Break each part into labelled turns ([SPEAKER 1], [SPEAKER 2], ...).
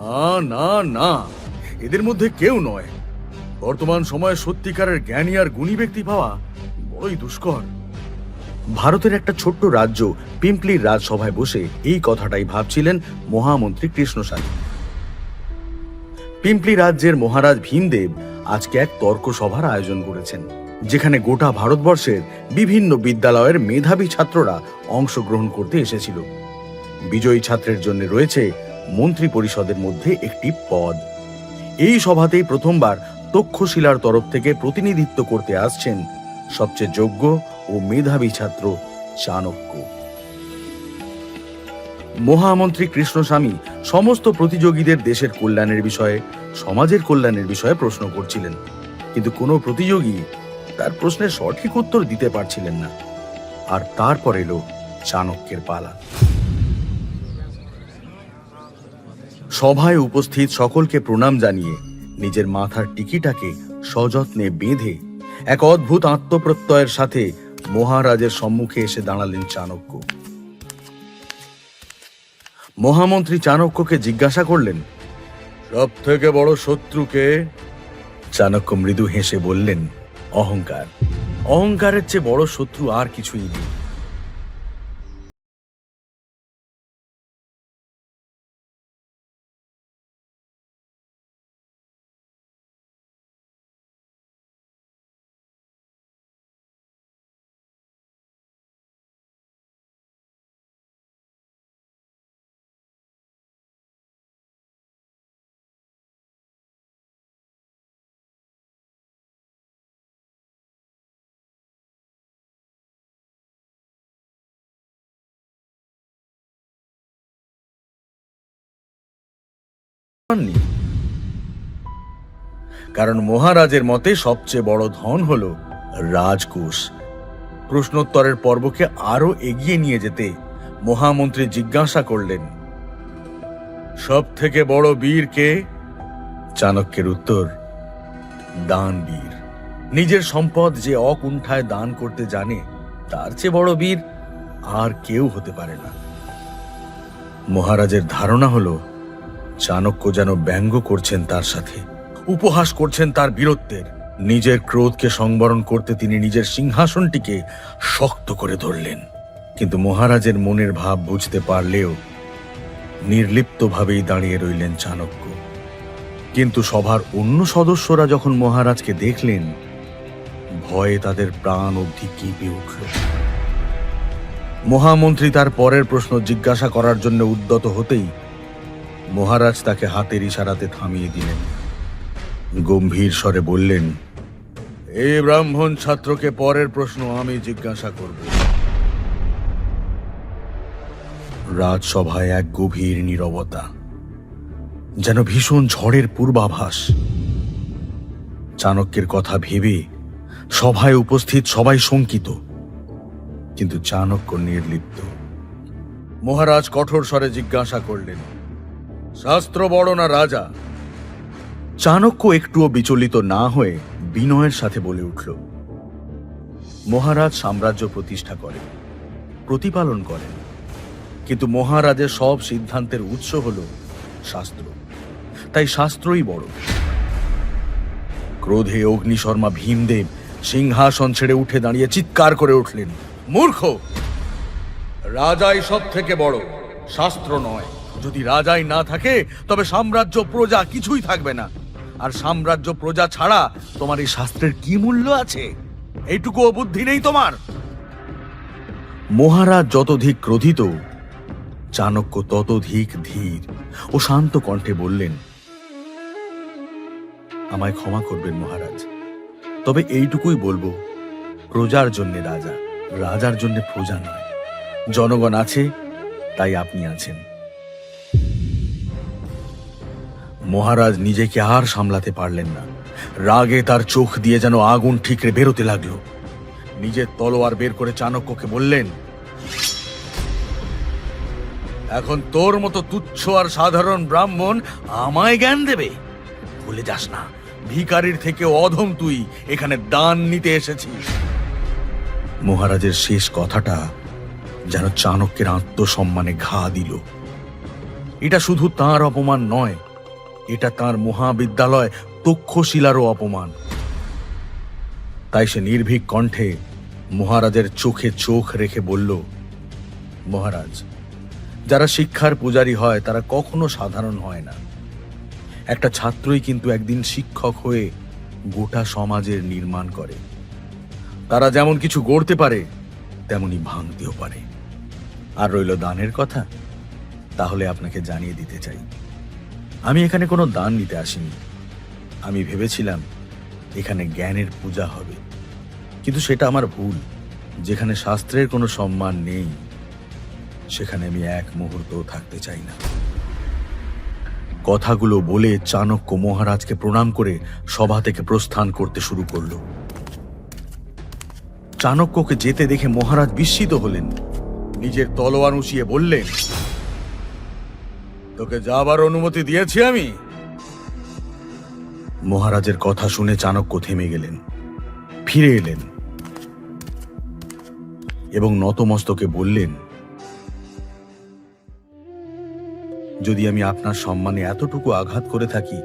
[SPEAKER 1] না না না, এদের মধ্যে কেউ নয়। বর্তমান সময়ে সত্যিকারের জ্ঞানী আর গুণী ব্যক্তি পাওয়া বড়ই দুষ্কর। ভারতের একটা ছোট্ট রাজ্য পিম্পলির রাজসভায় বসে এই কথাটাই ভাবছিলেন মহামন্ত্রী কৃষ্ণসামী। পিম্পলি রাজ্যের মহারাজ ভীমদেব আজকে এক তর্ক সভার আয়োজন করেছেন, যেখানে গোটা ভারতবর্ষের বিভিন্ন বিদ্যালয়ের মেধাবী ছাত্ররা অংশগ্রহণ করতে এসেছিল। বিজয়ী ছাত্রের জন্য রয়েছে মন্ত্রী পরিষদের মধ্যে একটি পদ। এই সভাতেই প্রথমবার তক্ষশিলার তরফ থেকে প্রতিনিধিত্ব করতে আসছেন সবচেয়ে যোগ্য ও মেধাবী ছাত্র চাণক্য। মহামন্ত্রী কৃষ্ণস্বামী সমস্ত প্রতিযোগীদের দেশের কল্যাণের বিষয়ে, সমাজের কল্যাণের বিষয়ে প্রশ্ন করছিলেন, কিন্তু কোনো প্রতিযোগী তার প্রশ্নের সঠিক উত্তর দিতে পারছিলেন না। আর তারপর এলো চাণক্যের পালা। সভায় উপস্থিত সকলকে প্রণাম জানিয়ে নিজের মাথার টিকিটাকে সযত্নে বেঁধে এক অদ্ভুত আত্মপ্রত্যয়ের সাথে মহারাজের সম্মুখে এসে দাঁড়ালেন চাণক্য। মহামন্ত্রী চাণক্যকে জিজ্ঞাসা করলেন, সব থেকে বড় শত্রুকে? চাণক্য মৃদু হেসে বললেন, অহংকার। অহংকারের চেয়ে বড় শত্রু আর কিছুই নেই। কারণ মহারাজের মতে সবচেয়ে বড় ধন হলো রাজকোষ। প্রশ্নোত্তরের পর্বকে আরো এগিয়ে নিয়ে যেতে মহামন্ত্রী জিজ্ঞাসা করলেন, সব থেকে বড় বীর কে? চাণক্যের উত্তর, দানবীর। নিজের সম্পদ যে অকুণ্ঠায় দান করতে জানে, তার চেয়ে বড় বীর আর কেউ হতে পারে না। মহারাজের ধারণা হলো চাণক্য যেন ব্যঙ্গ করছেন তার সাথে, উপহাস করছেন তার বীরত্বের। নিজের ক্রোধকে সংবরণ করতে তিনি নিজের সিংহাসনটিকে শক্ত করে ধরলেন, কিন্তু মহারাজের মনের ভাব বুঝতে পারলেও নির্লিপ্তভাবেই দাঁড়িয়ে রইলেন চাণক্য। কিন্তু সভার অন্য সদস্যরা যখন মহারাজকে দেখলেন, ভয়ে তাদের প্রাণ অবধি কেঁপে উঠল। মহামন্ত্রী তার পরের প্রশ্ন জিজ্ঞাসা করার জন্য উদ্যত হতেই মহারাজ তাকে হাতের ইশারাতে থামিয়ে দিলেন। গম্ভীর স্বরে বললেন, এই ব্রাহ্মণ ছাত্রকে পরের প্রশ্ন আমি জিজ্ঞাসা করব। রাজসভায় এক গভীর নীরবতা, যেন ভীষণ ঝড়ের পূর্বাভাস। চাণক্যের কথা ভেবে সভায় উপস্থিত সবাই শঙ্কিত, কিন্তু চাণক্য নির্লিপ্ত। মহারাজ কঠোর স্বরে জিজ্ঞাসা করলেন, শাস্ত্র বড় না রাজা? চাণক্য একটুও বিচলিত না হয়ে বিনয়ের সাথে বলে উঠল, মহারাজ সাম্রাজ্য প্রতিষ্ঠা করেন, প্রতিপালন করেন, কিন্তু মহারাজের সব সিদ্ধান্তের উৎস হল শাস্ত্র, তাই শাস্ত্রই বড়। ক্রোধে অগ্নিশর্মা ভীমদেব সিংহাসন ছেড়ে উঠে দাঁড়িয়ে চিৎকার করে উঠলেন, মূর্খ! রাজাই সব থেকে বড়, শাস্ত্র নয়। যদি রাজাই না থাকে তবে সাম্রাজ্য প্রজা কিছুই থাকবে না, আর সাম্রাজ্য প্রজা ছাড়া তোমার এই শাস্ত্রের কি মূল্য আছে? এইটুকুও বুদ্ধি নেই তোমার? মহারাজ যতধিক ক্রোধিত, চাণক্য ততধিক ধীর ও শান্ত কণ্ঠে বললেন, আমায় ক্ষমা করবেন মহারাজ, তবে এইটুকুই বলবো, প্রজার জন্য রাজা, রাজার জন্য প্রজা নয়। জনগণ আছে তাই আপনি আছেন। মহারাজ নিজেকে আর সামলাতে পারলেন না। রাগে তার চোখ দিয়ে যেন আগুন ঠিকরে বেরোতে লাগলো। নিজের তলোয়ার বের করে চাণক্যকে বললেন, এখন তোর মতো তুচ্ছ আর সাধারণ ব্রাহ্মণ আমায় জ্ঞান দেবে? ভুলে যাস না, ভিখারির থেকে অধম তুই এখানে দান নিতে এসেছিস। মহারাজের শেষ কথাটা যেন চাণক্যের আত্মসম্মানে ঘা দিল। এটা শুধু তাঁর অপমান নয়, এটা তার মহাবিদ্যালয় তক্ষশিলারও অপমান। তাই সে নির্ভীক কণ্ঠে মহারাজের চোখে চোখ রেখে বলল, মহারাজ, যারা শিক্ষার পূজারী হয় তারা কখনো সাধারণ হয় না। একটা ছাত্রই কিন্তু একদিন শিক্ষক হয়ে গোটা সমাজের নির্মাণ করে। তারা যেমন কিছু গড়তে পারে তেমনি ভাঙতেও পারে। আর রইল দানের কথা, তাহলে আপনাকে জানিয়ে দিতে চাই, আমি এখানে কোনো দান নিতে আসিনি। আমি ভেবেছিলাম এখানে জ্ঞানের পূজা হবে, কিন্তু সেটা আমার ভুল। যেখানে শাস্ত্রের কোনো সম্মান নেই সেখানে আমি এক মুহূর্তও থাকতে চাই না। কথাগুলো বলে চাণক্য মহারাজকে প্রণাম করে সভা থেকে প্রস্থান করতে শুরু করল। চাণক্যকে যেতে দেখে মহারাজ বিস্মিত হলেন। নিজের তলোয়ার উঁচিয়ে বললেন, তোকে যাবার অনুমতি দিয়েছি আমি। মহারাজের কথা শুনে চাণক্য থেমে গেলেন, ফিরে এলেন এবং নতমস্তকে বললেন, যদি আমি আপনার সম্মানে এতটুকু আঘাত করে থাকি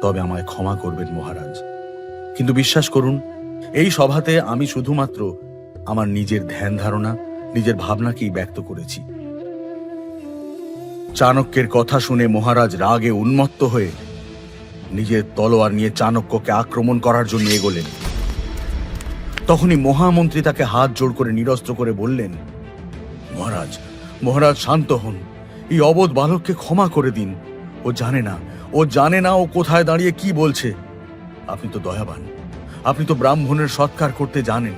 [SPEAKER 1] তবে আমায় ক্ষমা করবেন মহারাজ। কিন্তু বিশ্বাস করুন, এই সভাতে আমি শুধুমাত্র আমার নিজের ধ্যান ধারণা, নিজের ভাবনাকেই ব্যক্ত করেছি। চাণক্যের কথা শুনে মহারাজ রাগে উন্মত্ত হয়ে নিজের তলোয়ার নিয়ে চাণক্যকে আক্রমণ করার জন্য এগোলেন। তখনই মহামন্ত্রী তাকে হাত জোড় করে নিরস্ত্র করে বললেন, মহারাজ, মহারাজ শান্ত হন। এই অবোধ বালককে ক্ষমা করে দিন। ও জানে না ও কোথায় দাঁড়িয়ে কি বলছে। আপনি তো দয়াবান, আপনি তো ব্রাহ্মণের সৎকার করতে জানেন।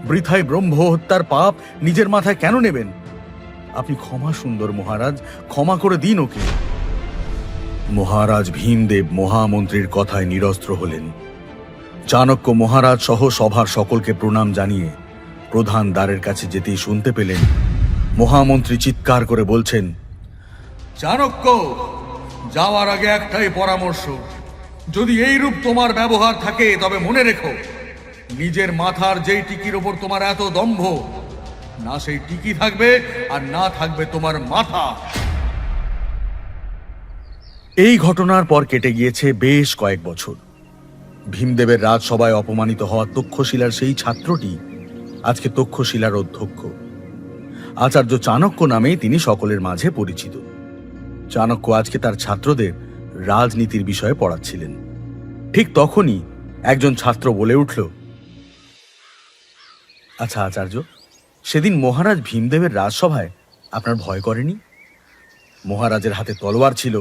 [SPEAKER 1] বৃথায় ব্রহ্ম হত্যার পাপ নিজের মাথায় কেন নেবেন? আপনি ক্ষমা সুন্দর মহারাজ, ক্ষমা করে দিন ওকে। মহারাজ ভীমদেব মহামন্ত্রীর কথায় নিরস্ত্র হলেন। চাণক্য মহারাজ সহ সভার সকলকে প্রণাম জানিয়ে প্রধান দ্বারের কাছে যেতেই শুনতে পেলেন মহামন্ত্রী চিৎকার করে বলছেন, চাণক্য, যাওয়ার আগে একটাই পরামর্শ, যদি এই রূপ তোমার ব্যবহার থাকে তবে মনে রেখো, নিজের মাথার যেই টিকির ওপর তোমার এত দম্ভ, না সেই টিকি থাকবে আর না থাকবে তোমার মাথা। এই ঘটনার পর কেটে গিয়েছে বেশ কয়েক বছর। ভীমদেবের রাজসভায় অপমানিত হওয়া তক্ষশিলার সেই ছাত্রটি আজকে তক্ষশিলার অধ্যক্ষ। আচার্য চাণক্য নামে তিনি সকলের মাঝে পরিচিত। চাণক্য আজকে তার ছাত্রদের রাজনীতির বিষয়ে পড়াচ্ছিলেন। ঠিক তখনই একজন ছাত্র বলে উঠল, আচ্ছা আচার্য, সেদিন মহারাজ ভীমদেবের রাজসভায় আপনার ভয় করেনি? মহারাজের হাতে তলোয়ার ছিল,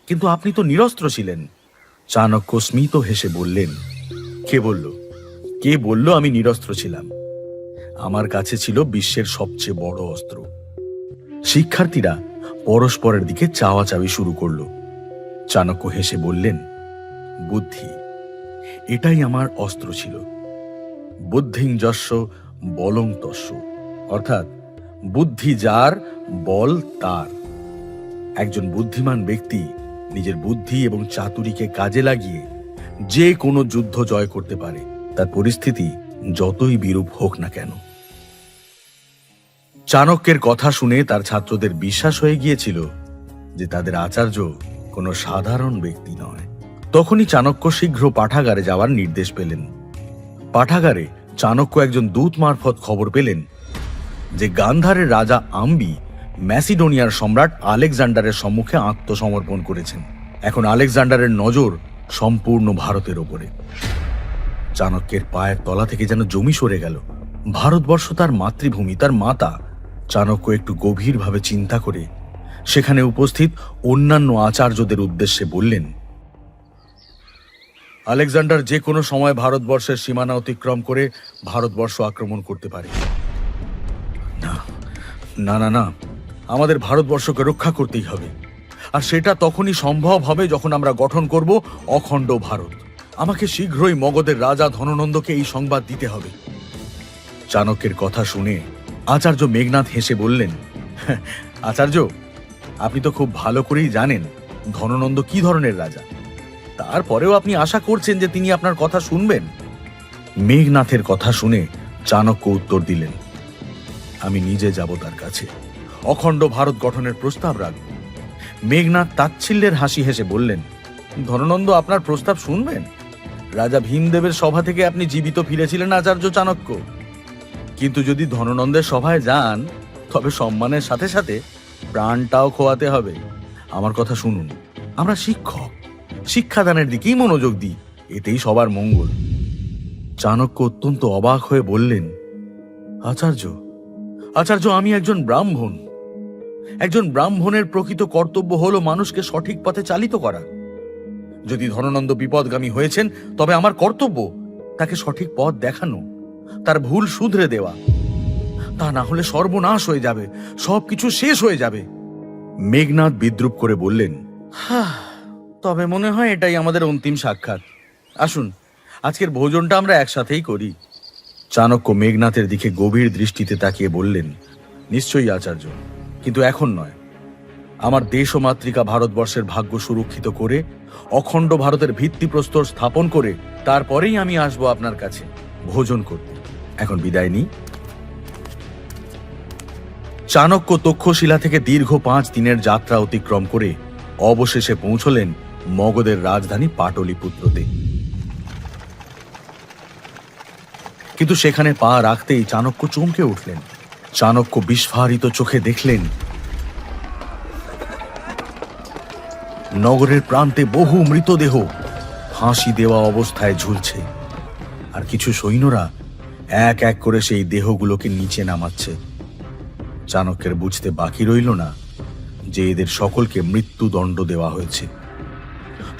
[SPEAKER 1] কিন্তু আপনি তো নিরস্ত্র ছিলেন। চাণক্য স্মিত হেসে বললেন, কে বলল আমি নিরস্ত্র ছিলাম? আমার কাছে ছিল বিশ্বের সবচেয়ে বড় অস্ত্র। শিক্ষার্থীরা পরস্পরের দিকে চাওয়াচাওয়ি শুরু করল। চাণক্য হেসে বললেন, বুদ্ধি, এটাই আমার অস্ত্র ছিল। বুদ্ধিং যস্য বলং তস্য, অর্থাৎ বুদ্ধি যার, বল তার। একজন বুদ্ধিমান ব্যক্তি নিজের বুদ্ধি এবং চাতুরীকে কাজে লাগিয়ে যে কোনো যুদ্ধ জয় করতে পারে, তার পরিস্থিতি যতই বিরূপ হোক না কেন। চাণক্যের কথা শুনে তার ছাত্রদের বিশ্বাস হয়ে গিয়েছিল যে তাদের আচার্য কোনো সাধারণ ব্যক্তি নয়। তখনই চাণক্য শীঘ্র পাঠাগারে যাওয়ার নির্দেশ পেলেন। পাঠাগারে চাণক্য একজন দূত মারফত খবর পেলেন যে গান্ধারের রাজা আম্বি ম্যাসিডোনিয়ার সম্রাট আলেকজান্ডারের সম্মুখে আত্মসমর্পণ করেছেন। এখন আলেকজান্ডারের নজর সম্পূর্ণ ভারতের ওপরে। চাণক্যের পায়ের তলা থেকে যেন জমি সরে গেল। ভারতবর্ষ তার মাতৃভূমি, তার মাতা। চাণক্য একটু গভীরভাবে চিন্তা করে সেখানে উপস্থিত অন্যান্য আচার্যদের উদ্দেশ্যে বললেন, আলেকজান্ডার যে কোনো সময় ভারতবর্ষের সীমানা অতিক্রম করে ভারতবর্ষ আক্রমণ করতে পারে। না না না, আমাদের ভারতবর্ষকে রক্ষা করতেই হবে। আর সেটা তখনই সম্ভব হবে যখন আমরা গঠন করব অখণ্ড ভারত। আমাকে শীঘ্রই মগধের রাজা ধননন্দকে এই সংবাদ দিতে হবে। চাণক্যের কথা শুনে আচার্য মেঘনাদ হেসে বললেন, আচার্য, আপনি তো খুব ভালো করেই জানেন ধননন্দ কি ধরনের রাজা। তারপরেও আপনি আশা করছেন যে তিনি আপনার কথা শুনবেন? মেঘনাথের কথা শুনে চাণক্য উত্তর দিলেন, আমি নিজে যাব তার কাছে, অখণ্ড ভারত গঠনের প্রস্তাব রাখব। মেঘনাদ তাচ্ছিল্যের হাসি হেসে বললেন, ধননন্দ আপনার প্রস্তাব শুনবেন? রাজা ভীমদেবের সভা থেকে আপনি জীবিত ফিরেছিলেন আচার্য চাণক্য, কিন্তু যদি ধননন্দের সভায় যান তবে সম্মানের সাথে সাথে প্রাণটাও খোয়াতে হবে। আমার কথা শুনুন, আমরা শিক্ষক, শিক্ষাদানের দিকেই মনোযোগ দিই, এতেই সবার মঙ্গল। চাণক্য অত্যন্ত অবাক হয়ে বললেন, আচার্য আচার্য আমি একজন ব্রাহ্মণ। একজন ব্রাহ্মণের প্রকৃত কর্তব্য হলো মানুষকে সঠিক পথে চালিত করা। যদি ধননন্দ বিপদগামী হয়েছেন তবে আমার কর্তব্য তাকে সঠিক পথ দেখানো, তার ভুল শুধরে দেওয়া। তা না হলে সর্বনাশ হয়ে যাবে, সবকিছু শেষ হয়ে যাবে। মেঘনাদ বিদ্রুপ করে বললেন, তবে মনে হয় এটাই আমাদের অন্তিম সাক্ষাৎ। আসুন আজকের ভোজনটা আমরা একসাথেই করি। চাণক্য মেঘনাথের দিকে গভীর দৃষ্টিতে তাকিয়ে বললেন, নিশ্চয়ই আচার্য, কিন্তু এখন নয়। আমার দেশ ও মাতৃকা ভারতবর্ষের ভাগ্য সুরক্ষিত করে, অখণ্ড ভারতের ভিত্তিপ্রস্তর স্থাপন করে তারপরেই আমি আসবো আপনার কাছে ভোজন করতে। এখন বিদায় নিই। চাণক্য তক্ষশিলা থেকে দীর্ঘ 5 দিনের যাত্রা অতিক্রম করে অবশেষে পৌঁছলেন মগধের রাজধানী পাটলিপুত্রতে। কিন্তু সেখানে পা রাখতেই চাণক্য চমকে উঠলেন। চাণক্য বিস্ফারিত চোখে দেখলেন নগরের প্রান্তে বহু মৃতদেহ ফাঁসি দেওয়া অবস্থায় ঝুলছে, আর কিছু সৈন্যরা এক এক করে সেই দেহগুলোকে নিচে নামাচ্ছে। চাণক্যের বুঝতে বাকি রইল না যে এদের সকলকে মৃত্যুদণ্ড দেওয়া হয়েছে।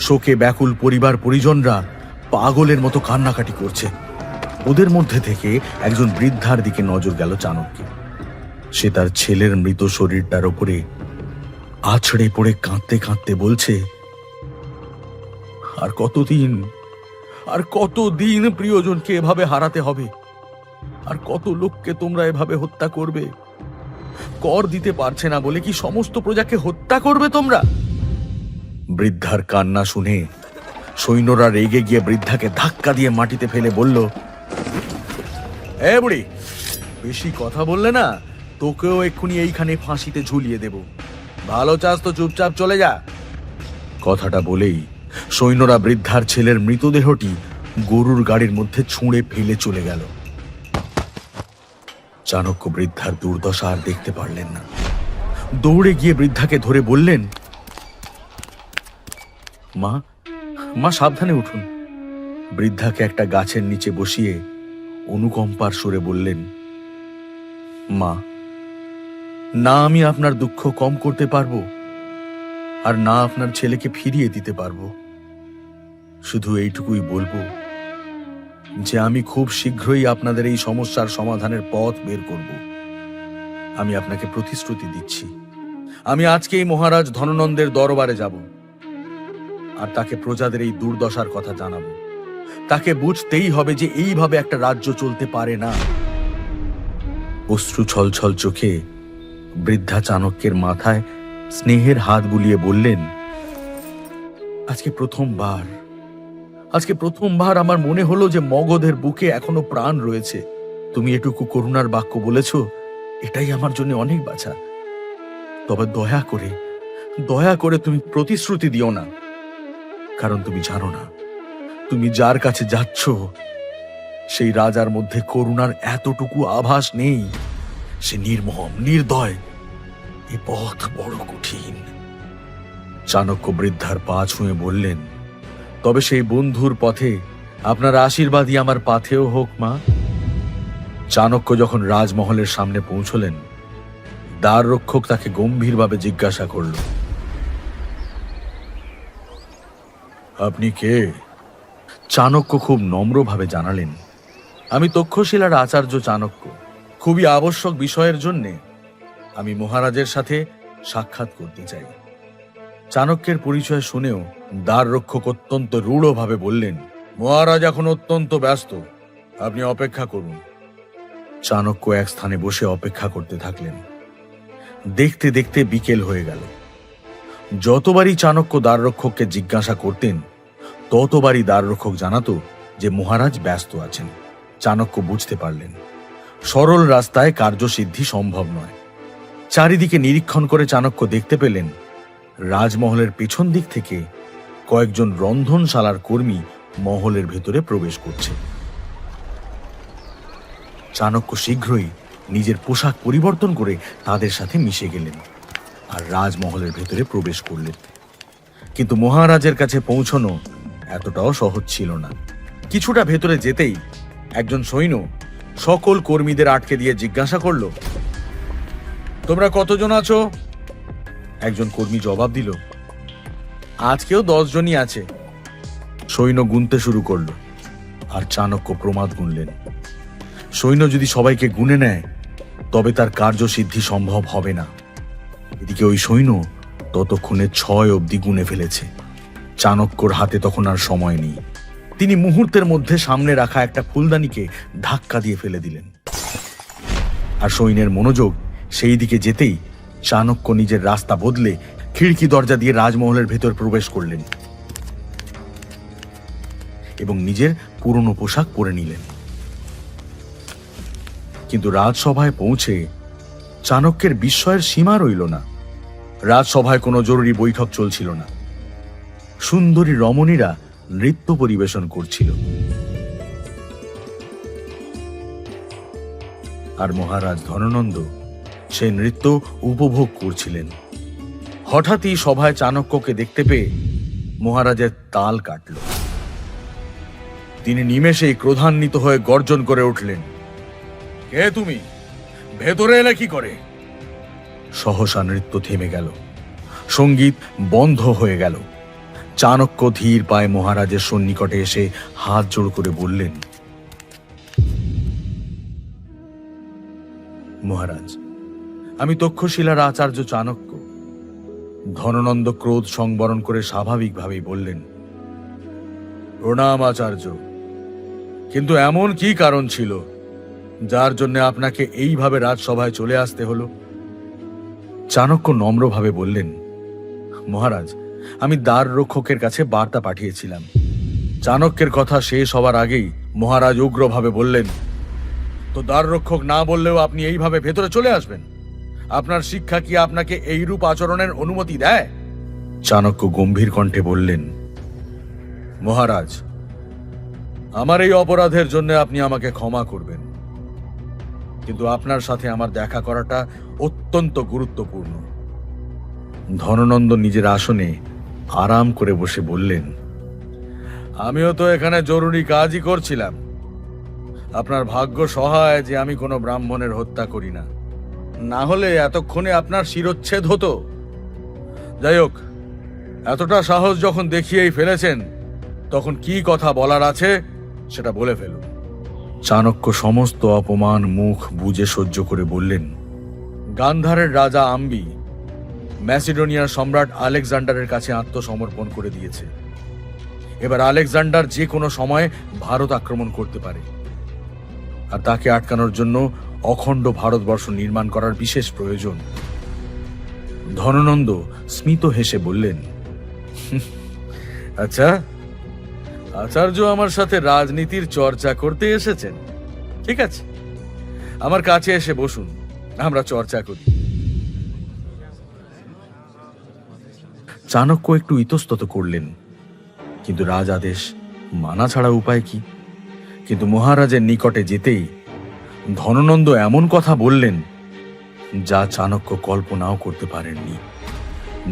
[SPEAKER 1] শোকে ব্যাকুল পরিবার পরিজনরা পাগলের মতো কান্নাকাটি করছে। ওদের মধ্যে থেকে একজন বৃদ্ধার দিকে নজর গেল চাণক্যের। সে তার ছেলের মৃত শরীরটার উপরে আছড়ে পড়ে কাঁদতে কাঁদতে বলছে, আর কতদিন প্রিয়জনকে এভাবে হারাতে হবে? আর কত লোককে তোমরা এভাবে হত্যা করবে? কর দিতে পারছে না বলে কি সমস্ত প্রজাকে হত্যা করবে তোমরা? বৃদ্ধার কান্না শুনে সৈন্যরা রেগে গিয়ে বৃদ্ধাকে ধাক্কা দিয়ে মাটিতে ফেলে বলল, এ বুড়ি, বেশি কথা বললে না তোকেও এক্ষুনি এইখানে ফাঁসিতে ঝুলিয়ে দেব। ভালো চাস তো চুপচাপ চলে যা। কথাটা বলেই সৈন্যরা বৃদ্ধার ছেলের মৃতদেহটি গরুর গাড়ির মধ্যে ছুঁড়ে ফেলে চলে গেল। চাণক্য বৃদ্ধার দুর্দশা আর দেখতে পারলেন না। দৌড়ে গিয়ে বৃদ্ধাকে ধরে বললেন, মা মা সাবধানে উঠুন। বৃদ্ধাকে একটা গাছের নিচে বসিয়ে অনুকম্পার সুরে বললেন, মা, না আমি আপনার দুঃখ কম করতে পারবো, আর না আপনার ছেলেকে ফিরিয়ে দিতে পারবো। শুধু এইটুকুই বলবো যে আমি খুব শীঘ্রই আপনাদের এই সমস্যার সমাধানের পথ বের করব। আমি আপনাকে প্রতিশ্রুতি দিচ্ছি, আমি আজকেই মহারাজ ধননন্দের দরবারে যাব আর তাকে প্রজাদের এই দুর্দশার কথা জানাবো। তাকে বুঝতেই হবে যে এইভাবে একটা রাজ্য চলতে পারে না। অশ্রু ছলছল চোখে বৃদ্ধা চাণক্যের মাথায় স্নেহের হাত বুলিয়ে বললেন, আজকে প্রথমবার আমার মনে হলো যে মগধের বুকে এখনো প্রাণ রয়েছে। তুমি এটুকু করুণার বাক্য বলেছ, এটাই আমার জন্য অনেক বাঁচা। তবে দয়া করে তুমি প্রতিশ্রুতি দিও না, কারণ তুমি জানো না তুমি যার কাছে যাচ্ছ সেই রাজার মধ্যে করুণার এতটুকু আভাস নেই। সে নির্মম, নির্দয়। এ পথ বড় কঠিন। চাণক্য বৃদ্ধার পা ছুঁয়ে বললেন, তবে সেই বন্ধুর পথে আপনার আশীর্বাদই আমার পাথেও হোক মা। চাণক্য যখন রাজমহলের সামনে পৌঁছলেন, দ্বার রক্ষক তাকে গম্ভীরভাবে জিজ্ঞাসা করল, আপনি কে? চাণক্য খুব নম্রভাবে জানালেন, আমি তক্ষশিলার আচার্য চাণক্য। খুবই আবশ্যক বিষয়ের জন্যে আমি মহারাজের সাথে সাক্ষাৎ করতে চাই। চাণক্যের পরিচয় শুনেও দ্বার রক্ষক অত্যন্ত রূঢ়ভাবে বললেন, মহারাজ এখন অত্যন্ত ব্যস্ত, আপনি অপেক্ষা করুন। চাণক্য এক স্থানে বসে অপেক্ষা করতে থাকলেন। দেখতে দেখতে বিকেল হয়ে গেল। যতবারই চাণক্য দ্বার রক্ষককে জিজ্ঞাসা করতেন ততবারই দ্বার রক্ষক জানাতো যে মহারাজ ব্যস্ত আছেন। চাণক্য বুঝতে পারলেন সরল রাস্তায় কার্যসিদ্ধি সম্ভব নয়। চারিদিকে নিরীক্ষণ করে চাণক্য দেখতে পেলেন রাজমহলের পেছন দিক থেকে কয়েকজন রন্ধনশালার কর্মী মহলের ভেতরে প্রবেশ করছে। চাণক্য শীঘ্রই নিজের পোশাক পরিবর্তন করে তাদের সাথে মিশে গেলেন আর রাজমহলের ভেতরে প্রবেশ করলেন। কিন্তু মহারাজের কাছে পৌঁছানো এতটাও সহজ ছিল না। কিছুটা ভেতরে যেতেই একজন সৈন্য সকল কর্মীদের আটকে দিয়ে জিজ্ঞাসা করল, তোমরা কতজন আছো? একজন কর্মী জবাব দিল, আজকেও 10 জনই আছে। সৈন্য গুনতে শুরু করলো আর চাণক্য প্রমাদ গুনলেন। সৈন্য যদি সবাইকে গুনে নেয় তবে তার কার্যসিদ্ধি সম্ভব হবে না। এদিকে ওই সৈন্য ততক্ষণে 6 অবধি গুনে ফেলেছে। চাণক্যর হাতে তখন আর সময় নেই। তিনি মুহূর্তের মধ্যে সামনে রাখা একটা ফুলদানিকে ধাক্কা দিয়ে ফেলে দিলেন। আর সৈন্যের মনোযোগ সেই দিকে যেতেই চাণক্য নিজের রাস্তা বদলে খিড়কি দরজা দিয়ে রাজমহলের ভেতর প্রবেশ করলেন এবং নিজের পুরনো পোশাক পরে নিলেন। কিন্তু রাজসভায় পৌঁছে চাণক্যের বিস্ময়ের সীমা রইল না। রাজসভায় কোনো জরুরি বৈঠক চলছিল না। সুন্দরী রমণীরা নৃত্য পরিবেশন করছিল আর মহারাজ ধননন্দ সেই নৃত্য উপভোগ করছিলেন। হঠাৎই সভায় চাণক্যকে দেখতে পেয়ে মহারাজের তাল কাটল। তিনি নিমেষেই ক্রোধান্বিত হয়ে গর্জন করে উঠলেন, কে তুমি? ভেতরে এলে কি করে? সহসা নৃত্য থেমে গেল, সঙ্গীত বন্ধ হয়ে গেল। চাণক্য ধীর পায়ে মহারাজের সন্নিকটে এসে হাত জোড় করে বললেন, মহারাজ, আমি তক্ষশিলার আচার্য চাণক্য। ধননন্দ ক্রোধ সংবরণ করে স্বাভাবিকভাবেই বললেন, প্রণাম আচার্য, কিন্তু এমন কি কারণ ছিল যার জন্য আপনাকে এইভাবে রাজসভায় চলে আসতে হলো? চাণক্য নম্রভাবে বললেন, মহারাজ, আমি দ্বার রক্ষকের কাছে বার্তা পাঠিয়েছিলাম। চাণক্যের কথা শেষ হবার আগেই মহারাজ উগ্রভাবে বললেন, তো দ্বার রক্ষক না বললেও আপনি এইভাবে ভেতরে চলে আসবেন? আপনার শিক্ষা কি আপনাকে এইরূপ আচরণের অনুমতি দেয়? চাণক্য গম্ভীর কণ্ঠে বললেন, মহারাজ, আমার এই অপরাধের জন্য আপনি আমাকে ক্ষমা করবেন, কিন্তু আপনার সাথে আমার দেখা করাটা অত্যন্ত গুরুত্বপূর্ণ। ধননন্দ নিজের আসনে আরাম করে বসে বললেন, আমিও তো এখানে জরুরি কাজই করছিলাম। আপনার ভাগ্য সহায় যে আমি কোনো ব্রাহ্মণের হত্যা করি না, না হলে এতক্ষণে আপনার শিরচ্ছেদ হতো। যাই হোক, এতটা সাহস যখন দেখিয়েই ফেলেছেন, তখন কি কথা বলার আছে সেটা বলে ফেলুন। চাণক্য সমস্ত অপমান মুখ বুজে সহ্য করে বললেন, গান্ধারের রাজা আম্বি ম্যাসিডোনিয়ার সম্রাট আলেকজান্ডারের কাছে আত্মসমর্পণ করে দিয়েছে। এবার আলেকজান্ডার যে কোনো সময় ভারত আক্রমণ করতে পারে, আর তাকে আটকানোর জন্য অখণ্ড ভারতবর্ষ নির্মাণ করার বিশেষ প্রয়োজন। ধননন্দ স্মিত হেসে বললেন, আচ্ছা, আচার্য আমার সাথে রাজনীতির চর্চা করতে এসেছেন। ঠিক আছে, আমার কাছে এসে বসুন, আমরা চর্চা করি। চাণক্য একটু ইতস্তত করলেন, কিন্তু রাজ আদেশ মানা ছাড়া উপায় কি? কিন্তু মহারাজের নিকটে যেতেই ধননন্দ এমন কথা বললেন যা চাণক্য কল্পনাও করতে পারেননি।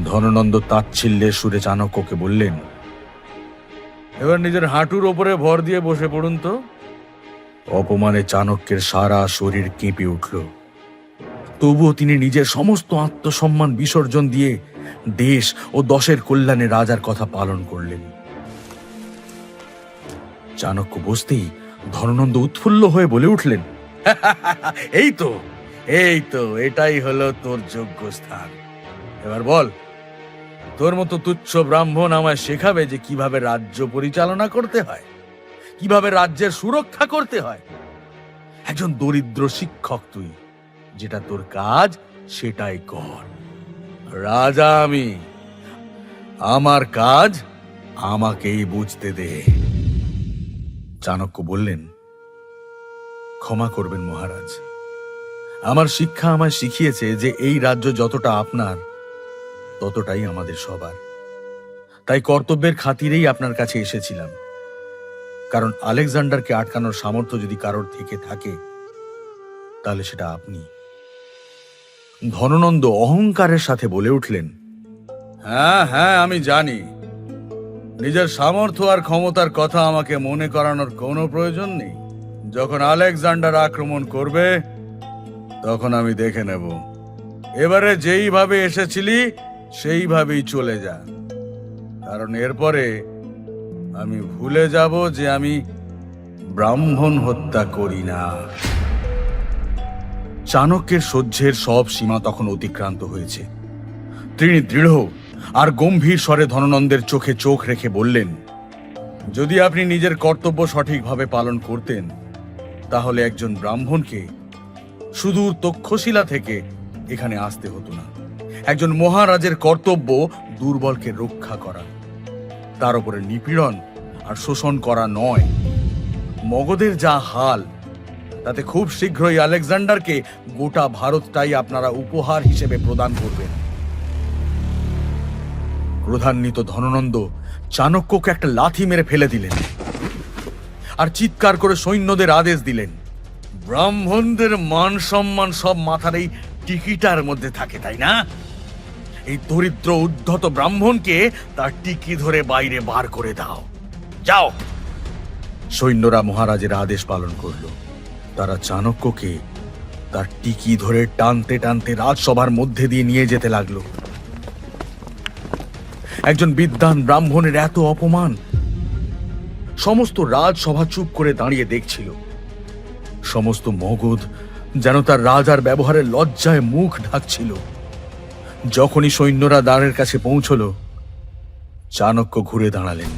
[SPEAKER 1] ধননন্দ তাচ্ছিল্যের সুরে চাণক্যকে বললেন, এবার নিজের হাঁটুর ওপরে ভর দিয়ে বসে পড়ুন তো। অপমানে চাণক্যের সারা শরীর কেঁপে উঠল। তবুও তিনি নিজের সমস্ত আত্মসম্মান বিসর্জন দিয়ে দেশ ও দশের কল্যাণে রাজার কথা পালন করলেন। চাণক্য বসতেই ধননন্দ উৎফুল্ল হয়ে বলে উঠলেন, এই তো, এটাই হলো তোর যোগ্য স্থান। এবার বল, তোর মতো তুচ্ছ ব্রাহ্মণ আমায় শেখাবে যে কিভাবে রাজ্য পরিচালনা করতে হয়, কিভাবে রাজ্যের সুরক্ষা করতে হয়। একজন দরিদ্র শিক্ষক তুই, যেটা তোর কাজ সেটাই কর। রাজা আমি, আমার কাজ আমাকেই বুঝতে দে। চাণক্য বললেন, ক্ষমা করবেন মহারাজ, আমার শিক্ষা আমায় শিখিয়েছে যে এই রাজ্য যতটা আপনার ততটাই আমাদের সবার। তাই কর্তব্যের খাতিরেই আপনার কাছে এসেছিলাম, কারণ আলেকজান্ডারকে আটকানোর সামর্থ্য যদি কারোর থেকে থাকে তাহলে সেটা আপনি। ধননন্দ অহংকারের সাথে বলে উঠলেন, হ্যাঁ হ্যাঁ, আমি জানি। নিজের সামর্থ্য আর ক্ষমতার কথা আমাকে মনে করানোর কোনো প্রয়োজন নেই। যখন আলেকজান্ডার আক্রমণ করবে তখন আমি দেখে নেব। এবারে যেইভাবে এসেছিলি সেইভাবেই চলে যা, কারণ এরপরে আমি ভুলে যাব যে আমি ব্রাহ্মণ হত্যা করি না। চাণক্যের সহ্যের সব সীমা তখন অতিক্রান্ত হয়েছে। তিনি দৃঢ় আর গম্ভীর স্বরে ধননন্দের চোখে চোখ রেখে বললেন, যদি আপনি নিজের কর্তব্য সঠিকভাবে পালন করতেন তাহলে একজন ব্রাহ্মণকে সুদূর তক্ষশিলা থেকে এখানে আসতে হতো না। একজন মহারাজের কর্তব্য দুর্বলকে রক্ষা করা, তার উপরে নিপীড়ন আর শোষণ করা নয়। মগধের যা হাল, তাতে খুব শীঘ্রই আলেকজান্ডারকে গোটা ভারতটাই আপনারা উপহার হিসেবে প্রদান করবেন। ক্রোধান্বিত ধননন্দ চাণক্যকে একটা লাথি মেরে ফেলে দিলেন আর চিৎকার করে সৈন্যদের আদেশ দিলেন, ব্রাহ্মণদের মান সম্মান সব মাথার এই টিকিটার মধ্যে থাকে, তাই না? এই দরিদ্র উদ্ধত ব্রাহ্মণকে তার টিকি ধরে বাইরে বার করে দাও, যাও। সৈন্যরা মহারাজের আদেশ পালন করল। তারা চাণক্যকে তার টিকি ধরে টানতে টানতে রাজসভার মধ্যে দিয়ে নিয়ে যেতে লাগলো। একজন বিদ্বান ব্রাহ্মণের এত অপমান! সমস্ত রাজসভা চুপ করে দাঁড়িয়ে দেখছিল। সমস্ত মগধ যেন তার রাজার ব্যবহারের লজ্জায় মুখ ঢাকছিল। যখনই সৈন্যরা দ্বারের কাছে পৌঁছল, চাণক্য ঘুরে দাঁড়ালেন।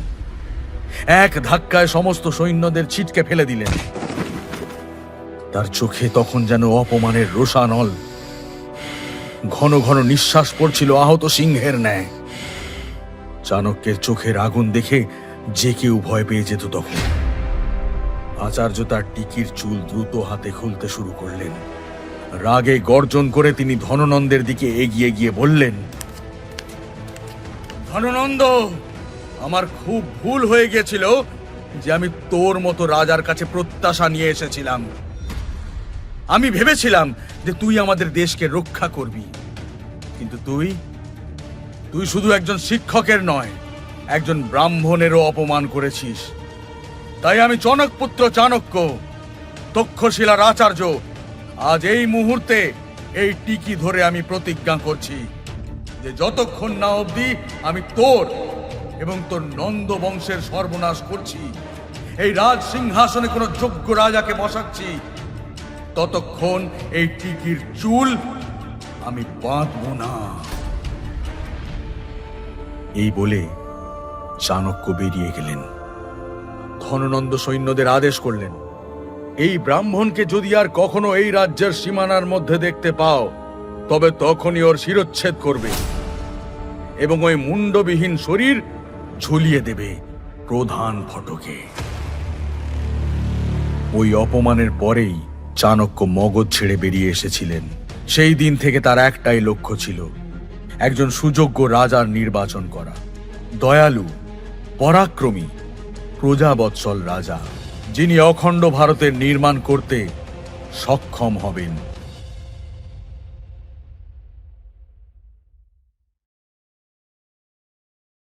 [SPEAKER 1] এক ধাক্কায় সমস্ত সৈন্যদের ছিটকে ফেলে দিলেন। তার চোখে তখন যেন অপমানের রোষানল। ঘন ঘন নিঃশ্বাস পড়ছিল আহত সিংহের ন্যায়। চাণক্যের চোখের আগুন দেখে যে কেউ ভয় পেয়ে যেত তখন। আচার্য তার টিকির চুল দ্রুত হাতে খুলতে শুরু করলেন। রাগে গর্জন করে তিনি ধননন্দের দিকে এগিয়ে গিয়ে বললেন, ধননন্দ, আমার খুব ভুল হয়ে গেছিল যে আমি তোর মতো রাজার কাছে প্রত্যাশা নিয়ে এসেছিলাম। আমি ভেবেছিলাম যে তুই আমাদের দেশকে রক্ষা করবি, কিন্তু তুই শুধু একজন শিক্ষকের নয়, একজন ব্রাহ্মণেরও অপমান করেছিস। তাই আমি জনকপুত্র চাণক্য, তক্ষশিলার আচার্য, আজ এই মুহূর্তে এই টিকি ধরে আমি প্রতিজ্ঞা করছি যে যতক্ষণ না অবধি আমি তোর এবং তোর নন্দ বংশের সর্বনাশ করছি, এই রাজ সিংহাসনে কোনো যোগ্য রাজাকে বসাচ্ছি, ততক্ষণ এই টিকির চুল আমি বাঁধব না। এই বলে চাণক্য বেরিয়ে গেলেন। ধননন্দ সৈন্যদের আদেশ করলেন, এই ব্রাহ্মণকে যদি আর কখনো এই রাজ্যের সীমানার মধ্যে দেখতে পাও তবে তখনই ওর শিরচ্ছেদ করবে এবং ওই মুন্ডবিহীন শরীর ঝুলিয়ে দেবে প্রধান ফটকে। ওই অপমানের পরেই চাণক্য মগধ ছেড়ে বেরিয়ে এসেছিলেন। সেই দিন থেকে তার একটাই লক্ষ্য ছিল, একজন সুযোগ্য রাজার নির্বাচন করা, দয়ালু, পরাক্রমী, প্রজাবৎসল রাজা, যিনি অখণ্ড ভারতের নির্মাণ করতে সক্ষম হবেন।